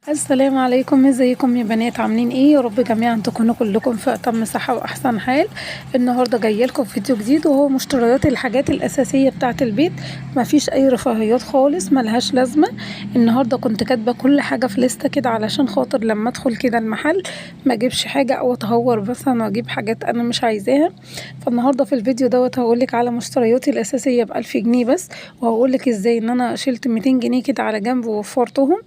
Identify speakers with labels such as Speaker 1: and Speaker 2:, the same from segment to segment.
Speaker 1: السلام عليكم، ازيكم يا بنات؟ عاملين ايه؟ يا رب جميعا تكونوا كلكم في اتم صحه واحسن حال. النهارده جايه لكم فيديو جديد وهو مشتريات الحاجات الاساسيه بتاعه البيت. مفيش اي رفاهيات خالص، ملهاش لازمه. النهارده كنت كاتبه كل حاجه في لسته كده علشان خاطر لما ادخل كده المحل ما اجيبش حاجه او اتهور مثلا واجيب حاجات انا مش عايزاها. فالنهارده في الفيديو دوت هقولك على مشترياتي الاساسيه ب1000 جنيه بس، وهقولك ازاي ان انا شلت 200 جنيه كده على جنب ووفرتهم،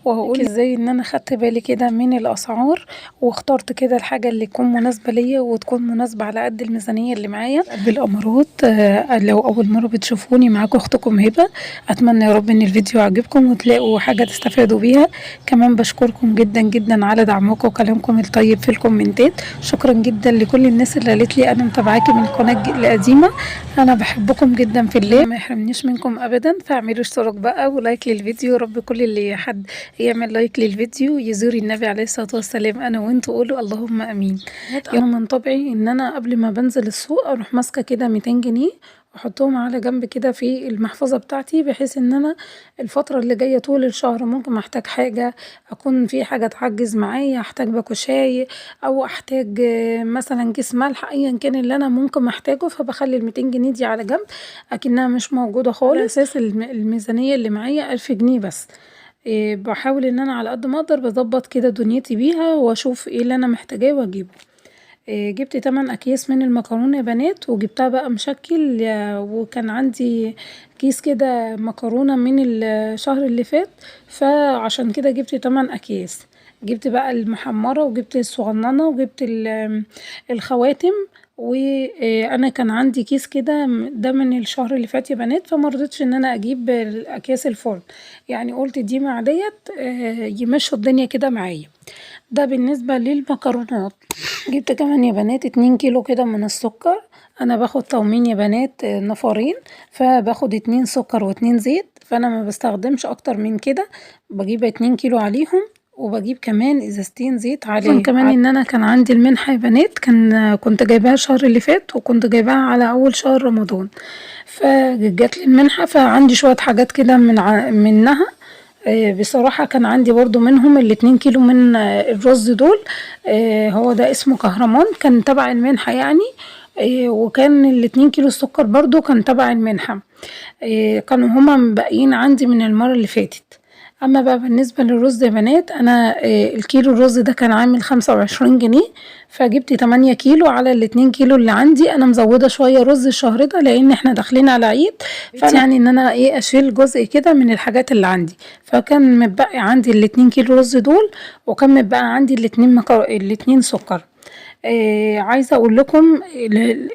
Speaker 1: وهقولك ازاي ان انا خدت بالي كده من الاسعار واخترت كده الحاجه اللي تكون مناسبه ليا وتكون مناسبه على قد الميزانيه اللي معايا. بالامارات لو اول مره بتشوفوني معاكم اختكم هبه، اتمنى يا رب ان الفيديو يعجبكم وتلاقوا حاجه تستفادوا بيها. كمان بشكركم جدا جدا على دعمكم وكلامكم الطيب في الكومنتات. شكرا جدا لكل الناس اللي قالت لي انا متابعاكي من القناه القديمه. انا بحبكم جدا في الله، ما يحرمنيش منكم ابدا. فاعملوا اشتراك بقى ولايك للفيديو. يا رب كل اللي حد يعمل لايك للفيديو يزور النبي عليه الصلاة والسلام، انا وانتوا قولوا اللهم امين. يوم من طبعي ان انا قبل ما بنزل السوق اروح ماسكه كده 200 جنيه واحطهم على جنب كده في المحفظة بتاعتي، بحيث ان انا الفترة اللي جاية طول الشهر ممكن احتاج حاجة، اكون في حاجة تعجز معايا، احتاج باكو شاي او احتاج مثلا كيس ملح، ايا كان اللي انا ممكن محتاجه، فبخلي ال200 جنيه دي على جنب اكنها مش موجودة خالص، على اساس الميزانية اللي معايا 1000 جنيه بس. بحاول ان انا على قد ما اقدر بظبط كده دنيتي بيها واشوف ايه اللي انا محتاجاه واجيبه. جبت 8 اكياس من المكرونه يا بنات، وجبتها بقى مشكل، وكان عندي كيس كده مكرونه من الشهر اللي فات، فعشان كده جبت 8 اكياس. جبت بقى المحمره وجبت الصغننه وجبت الخواتم. وانا كان عندي كيس كده ده من الشهر اللي فات يا بنات، فما رضيتش ان انا اجيب الاكياس الفرن، يعني قلت دي مع ديت يمشوا الدنيا كده معايا. ده بالنسبة للمكرونات. جبت كمان يا بنات 2 كيلو كده من السكر. انا باخد طومين يا بنات نفرين، فباخد 2 سكر و2 زيت، فانا ما بستخدمش اكتر من كده. بجيب 2 كيلو عليهم، وبجيب كمان ازازتين زيت عليه. كمان ان انا كان عندي المنحة يا بنات، كنت جايباها الشهر اللي فات وكنت جايباها على اول شهر رمضان، فجات لي المنحة، فعندي شوية حاجات كده منها. بصراحة كان عندي برضو منهم ال2 كيلو من الرز دول. هو ده اسمه كهرمان، كان تبع المنحة يعني. وكان ال2 كيلو السكر برضو كان تبع المنحة. كانوا هما مبقيين عندي من المرة اللي فاتت. اما بقى بالنسبة للرز يا بنات، انا الكيلو الرز ده كان عامل 25 جنيه، فجبت 8 كيلو على ال2 كيلو اللي عندي. انا مزودة شوية رز الشهر ده لان احنا داخلين على عيد، يعني ان انا اشيل جزء كده من الحاجات اللي عندي. فكان متبقي عندي ال2 كيلو رز دول، وكان متبقى عندي الاتنين سكر. عايزه اقول لكم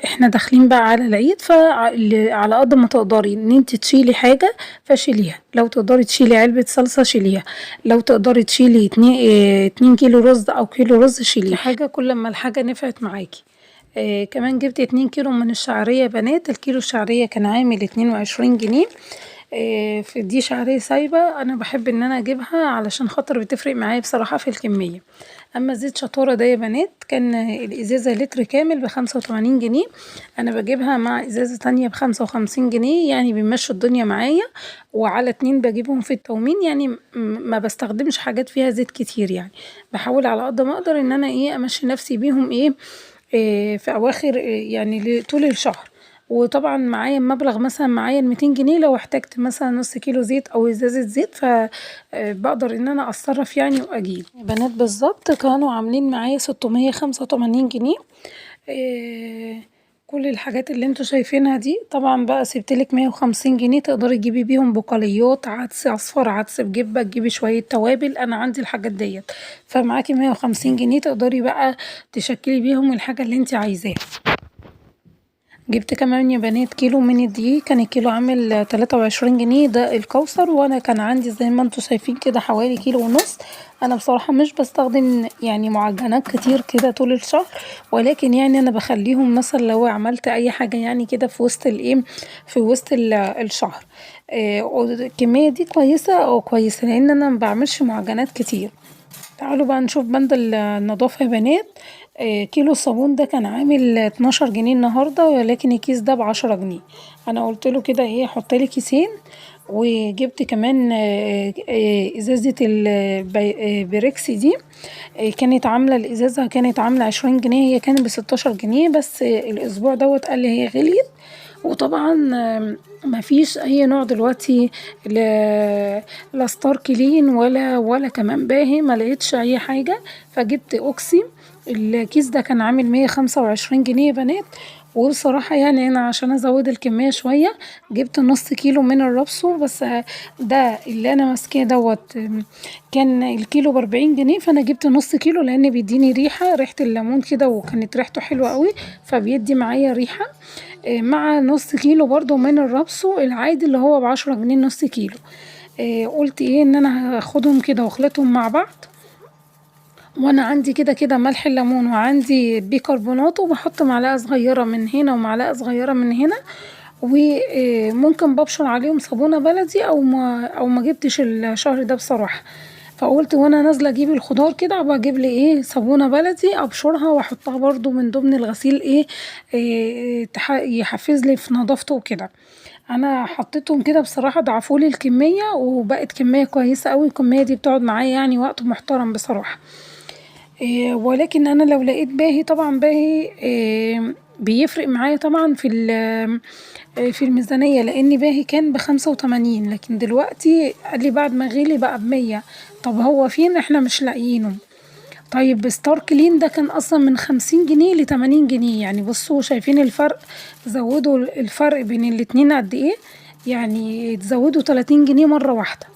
Speaker 1: احنا داخلين بقى على العيد، فعلى قد ما تقدري ان انت تشيلي حاجه فشيليها. لو تقدري تشيلي علبه صلصه شيليها، لو تقدري تشيلي 2 كيلو رز او كيلو رز شيليها، حاجه كل ما الحاجه نفعت معاكي. كمان جبت 2 كيلو من الشعرية يا بنات. الكيلو الشعرية كان عامل 22 جنيه. في دي شعرية سايبة، انا بحب ان انا اجيبها علشان خاطر بتفرق معايا بصراحة في الكمية. اما زيت شطورة ده يا بنات، كان الازازة لتر كامل ب85 جنيه. انا بجيبها مع ازازة تانية ب55 جنيه، يعني بيمشوا الدنيا معايا. وعلى 2 بجيبهم في التومين، يعني ما بستخدمش حاجات فيها زيت كتير يعني. بحاول على قد ما اقدر ان انا امشي نفسي بيهم في اواخر يعني طول الشهر. وطبعا معايا مبلغ، مثلا معايا ال200 جنيه، لو احتجت مثلا نص كيلو زيت او ازازة زيت فبقدر ان انا اتصرف يعني واجيب. بنات بالظبط كانوا عاملين معايا 685 جنيه. آه، كل الحاجات اللي انتوا شايفينها دي طبعا بقى سبتلك 150 جنيه تقدري تجيبي بيهم بقوليات، عدس اصفر، عدس بجبة، تجيبي شوية توابل، انا عندي الحاجات ديت. فمعاكي 150 جنيه تقدري بقى تشكلي بيهم الحاجة اللي انت عايزاها. جبت كمان يا بنات كيلو من الدقيق، كان الكيلو عامل 23 جنيه، ده الكوثر. وانا كان عندي زي ما انتوا شايفين كده حوالي كيلو ونص. انا بصراحة مش بستخدم يعني معجنات كتير كده طول الشهر، ولكن يعني انا بخليهم مثلا لو عملت اي حاجة يعني كده في وسط في وسط الشهر. الكمية دي كويسة او كويسة، لان انا ما بعملش معجنات كتير. تعالوا بقى نشوف بند النظافة يا بنات. كيلو الصابون ده كان عامل 12 جنيه النهاردة، ولكن الكيس ده ب10 جنيه. انا قلت له كده حط لي كيسين وجبت كمان ازازة البريكس دي. كانت عاملة الازازة كانت عاملة 20 جنيه، هي كانت ب16 جنيه، بس الاسبوع دوت قال لي هي غليت. وطبعا مفيش اي نوع دلوقتي لا ستار كلين ولا كمان باهي، ما لقيتش اي حاجة. فجبت اوكسي. الكيس ده كان عامل 125 جنيه يا بنات. وبصراحة يعني أنا عشان أزود الكمية شوية جبت نص كيلو من الرابسو بس. ده اللي أنا ماسكاه دوت كان الكيلو ب40 جنيه، فأنا جبت نص كيلو لأن بيديني ريحة الليمون كده، وكانت ريحته حلوة قوي، فبيدي معايا ريحة. مع نص كيلو برضو من الرابسو العادي اللي هو ب10 جنيه نص كيلو. قلت ايه ان انا هاخدهم كده واخلطهم مع بعض. وانا عندي كده كده ملح الليمون وعندي بيكربونات، وبحط معلقه صغيره من هنا ومعلقه صغيره من هنا، وممكن ببشر عليهم صابونه بلدي او ما جبتش الشهر ده بصراحه. فقلت وانا نازله اجيب الخضار كده ابقى اجيب لي ايه صابونه بلدي ابشرها واحطها برضو من ضمن الغسيل، يحفز لي في نظافته وكده. انا حطيتهم كده بصراحه ضعفولي الكميه وبقت كميه كويسه قوي، الكميه دي بتقعد معايا يعني وقت محترم بصراحه. ولكن انا لو لقيت باهي طبعا باهي بيفرق معايا طبعا في الميزانية، لان باهي كان ب85، لكن دلوقتي قال لي بعد ما غلي بقى ب100. طب هو فين؟ احنا مش لاقيينه. طيب ستار كلين ده كان اصلا من 50 جنيه ل80 جنيه، يعني بصوا شايفين الفرق؟ زودوا الفرق بين الاتنين قد ايه؟ يعني تزودوا 30 جنيه مرة واحدة.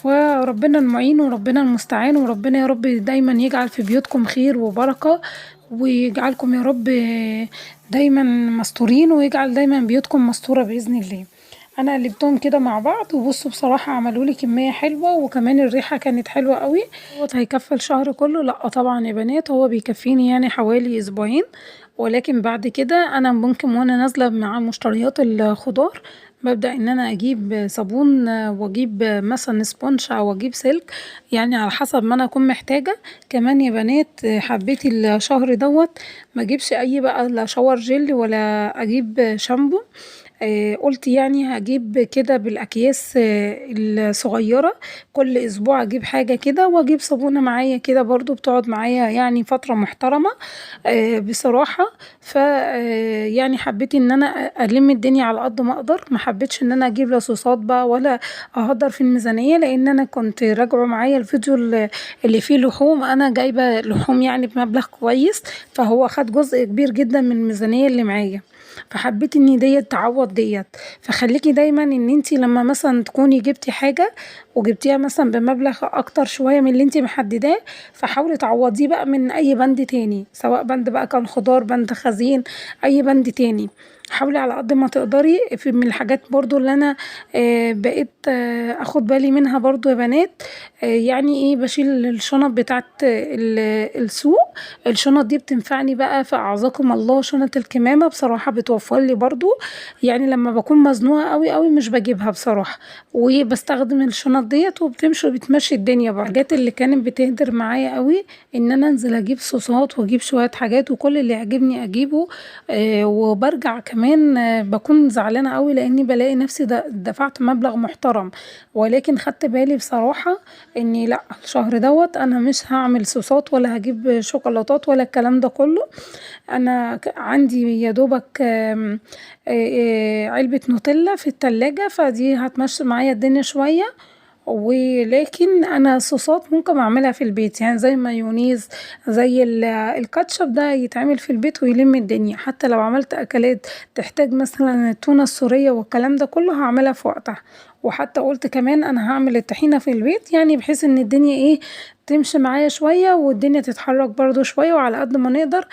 Speaker 1: وربنا المعين وربنا المستعان، وربنا يا رب دايما يجعل في بيوتكم خير وبركة، ويجعلكم يا رب دايما مستورين، ويجعل دايما بيوتكم مستورة بإذن الله. انا قلبتهم كده مع بعض، وبصوا بصراحة عملوا لي كمية حلوة، وكمان الريحة كانت حلوة قوي. هو هيكفي الشهر كله؟ لا طبعا يا بنات، هو بيكفيني يعني حوالي اسبوعين. ولكن بعد كده انا ممكن وانا نازلة مع مشتريات الخضار ببدأ ان انا اجيب صابون، واجيب مثلا سبونج او اجيب سلك، يعني على حسب ما انا اكون محتاجة. كمان يا بنات حبيت الشهر دوت ما اجيبش اي بقى لا شاور جل ولا اجيب شامبو. قلت يعني هجيب كده بالاكياس الصغيرة، كل اسبوع اجيب حاجة كده، واجيب صابونة معايا كده برضو بتقعد معايا يعني فترة محترمة بصراحة. ف يعني حبيت ان انا الم الدنيا على قد ما اقدر، ما حبيتش ان انا اجيب لا صوصات بقى ولا اهدر في الميزانية، لان انا كنت راجعه معايا الفيديو اللي فيه لحوم، انا جايبة لحوم يعني بمبلغ كويس، فهو خد جزء كبير جدا من الميزانية اللي معايا. فحبيت ان ديت تعوض ديت. فخليكي دايما ان انتي لما مثلا تكوني جبتي حاجة وجبتيها مثلا بمبلغ اكتر شوية من اللي انتي محدداه، فحاولي تعوضيه بقى من اي بند تاني، سواء بند بقى كان خضار، بند خزين، اي بند تاني. حاولي على قد ما تقدري في من الحاجات برضو اللي انا بقيت اخد بالي منها برضو يا بنات. يعني ايه بشيل الشنط بتاعت السوق. الشنط دي بتنفعني بقى في اعزكم الله، شنط الكمامة بصراحة بتوفر لي برضو، يعني لما بكون مزنوقة قوي قوي مش بجيبها بصراحة، وبستخدم الشنط ديت وبتمشي وبتمشي الدنيا بقى. الحاجات اللي كانت بتهدر معايا قوي ان انا انزل اجيب صوصات واجيب شوية حاجات، وكل اللي يعجبني اجيبه. وبرجع كمان بكون زعلانة قوي لاني بلاقي نفسي دفعت مبلغ محترم، ولكن خدت بالي بصراحة اني لا الشهر دوت انا مش هعمل صوصات ولا هجيب شوكولاتات ولا الكلام ده كله. انا عندي يا دوبك علبة نوتيلا في التلاجة، فدي هتمشي معايا الدنيا شوية. ولكن انا صوصات ممكن اعملها في البيت، يعني زي مايونيز، زي الكاتشب ده يتعمل في البيت ويلم الدنيا. حتى لو عملت اكلات تحتاج مثلا التونة السورية والكلام ده كله هعملها في وقتها. وحتى قلت كمان انا هعمل الطحينة في البيت، يعني بحيث ان الدنيا ايه تمشي معايا شوية والدنيا تتحرك برضو شوية، وعلى قد ما نقدر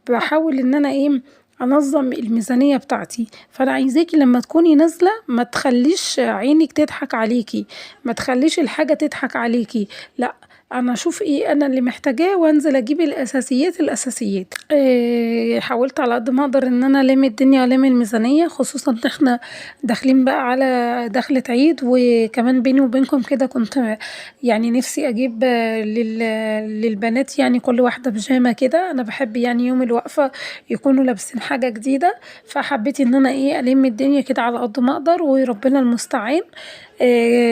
Speaker 1: بحاول ان انا ايه انظم الميزانية بتاعتي. فانا عايزاكي لما تكوني نازلة ما تخليش عينك تضحك عليكي، ما تخليش الحاجة تضحك عليكي، لا انا اشوف ايه انا اللي محتاجاه وانزل اجيب الاساسيات. حاولت على قد ما اقدر ان انا الم الدنيا والم الميزانية، خصوصا ان احنا داخلين بقى على دخلة عيد. وكمان بيني وبينكم كده كنت يعني نفسي اجيب للبنات يعني كل واحدة بيجامة كده، انا بحب يعني يوم الوقفة يكونوا لابسين حاجة جديدة، فحبيت ان انا الم الدنيا كده على قد ما اقدر وربنا المستعان.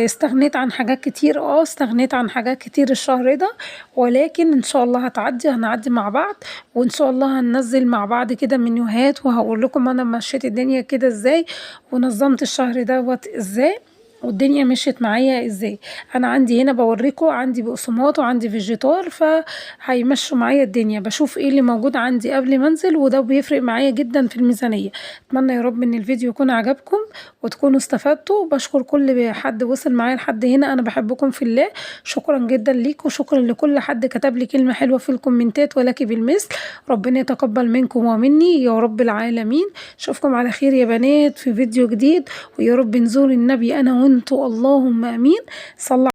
Speaker 1: استغنيت عن حاجات كتير، استغنيت عن حاجات كتير الشهر ده، ولكن ان شاء الله هنعدي مع بعض، وان شاء الله هننزل مع بعض كده منيوهات، وهقول لكم انا مشيت الدنيا كده ازاي، ونظمت الشهر دوت ازاي، والدنيا مشيت معايا ازاي. انا عندي هنا بوريكم، عندي بقسماط وعندي فيجيتار، فهيمشوا معايا الدنيا. بشوف ايه اللي موجود عندي قبل ما انزل، وده بيفرق معايا جدا في الميزانية. اتمنى يا رب ان الفيديو يكون عجبكم وتكونوا استفدتوا. بشكر كل حد وصل معايا لحد هنا، انا بحبكم في الله. شكرا جدا ليك، وشكرا لكل حد كتب لي كلمة حلوة في الكومنتات، ولك بالمثل. ربنا يتقبل منكم ومني يا رب العالمين. اشوفكم على خير يا بنات في فيديو جديد، ويا رب نزور النبي انا وانتوا، اللهم امين. صلى